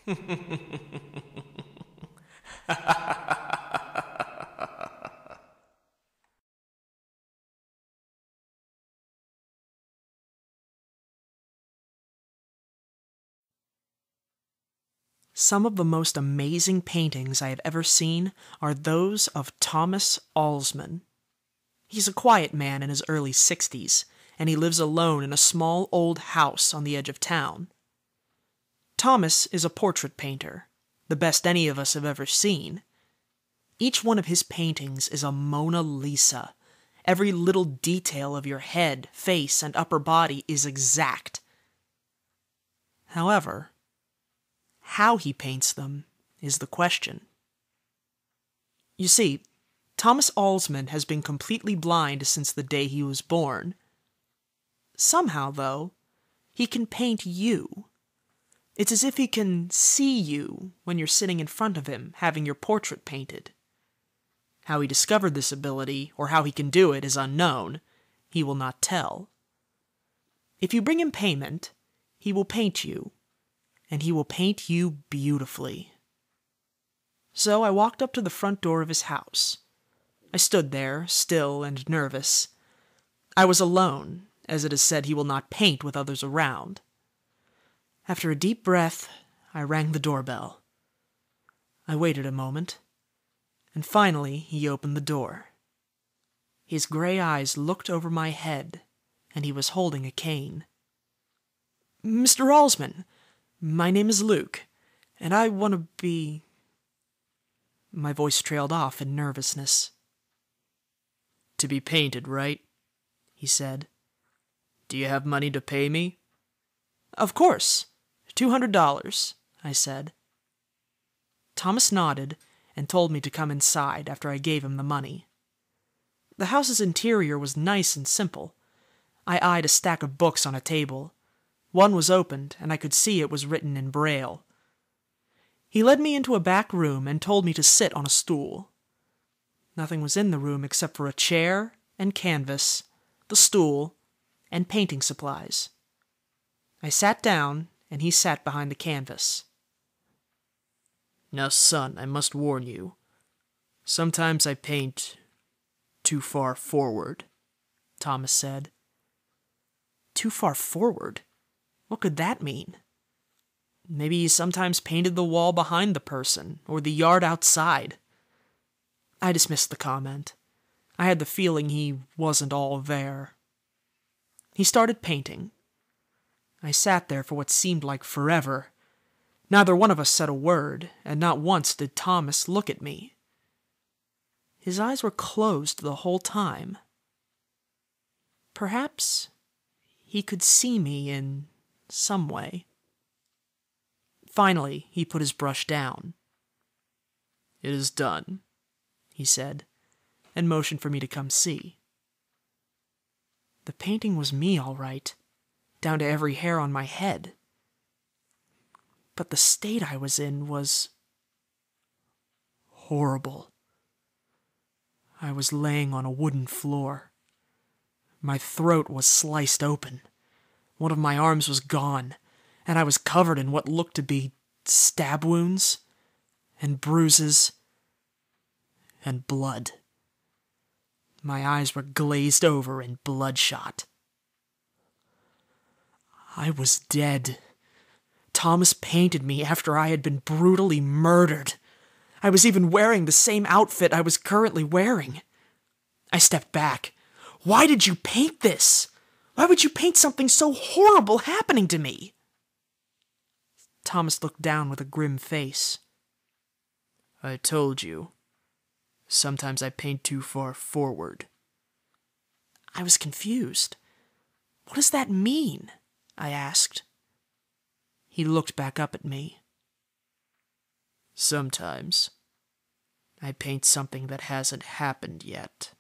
Some of the most amazing paintings I have ever seen are those of Thomas Alsman. He's a quiet man in his early 60s, and he lives alone in a small old house on the edge of town. Thomas is a portrait painter, the best any of us have ever seen. Each one of his paintings is a Mona Lisa. Every little detail of your head, face, and upper body is exact. However, how he paints them is the question. You see, Thomas Alsman has been completely blind since the day he was born. Somehow, though, he can paint you. It's as if he can see you when you're sitting in front of him having your portrait painted. How he discovered this ability, or how he can do it, is unknown. He will not tell. If you bring him payment, he will paint you, and he will paint you beautifully. So I walked up to the front door of his house. I stood there, still and nervous. I was alone, as it is said he will not paint with others around. After a deep breath, I rang the doorbell. I waited a moment, and finally he opened the door. His gray eyes looked over my head, and he was holding a cane. "Mr. Alsman, my name is Luke, and I want to be—" My voice trailed off in nervousness. "To be painted, right?" he said. "Do you have money to pay me?" "Of course. $200, I said. Thomas nodded and told me to come inside after I gave him the money. The house's interior was nice and simple. I eyed a stack of books on a table. One was opened, and I could see it was written in Braille. He led me into a back room and told me to sit on a stool. Nothing was in the room except for a chair and canvas, the stool, and painting supplies. I sat down, and he sat behind the canvas. "Now, son, I must warn you. Sometimes I paint too far forward," Thomas said. Too far forward? What could that mean? Maybe he sometimes painted the wall behind the person, or the yard outside. I dismissed the comment. I had the feeling he wasn't all there. He started painting. I sat there for what seemed like forever. Neither one of us said a word, and not once did Thomas look at me. His eyes were closed the whole time. Perhaps he could see me in some way. Finally, he put his brush down. "It is done," he said, and motioned for me to come see. The painting was me, all right, down to every hair on my head. But the state I was in was horrible. I was laying on a wooden floor. My throat was sliced open. One of my arms was gone, and I was covered in what looked to be stab wounds, and bruises, and blood. My eyes were glazed over and bloodshot. I was dead. Thomas painted me after I had been brutally murdered. I was even wearing the same outfit I was currently wearing. I stepped back. "Why did you paint this? Why would you paint something so horrible happening to me?" Thomas looked down with a grim face. "I told you. Sometimes I paint too far forward." I was confused. "What does that mean?" I asked. He looked back up at me. "Sometimes I paint something that hasn't happened yet."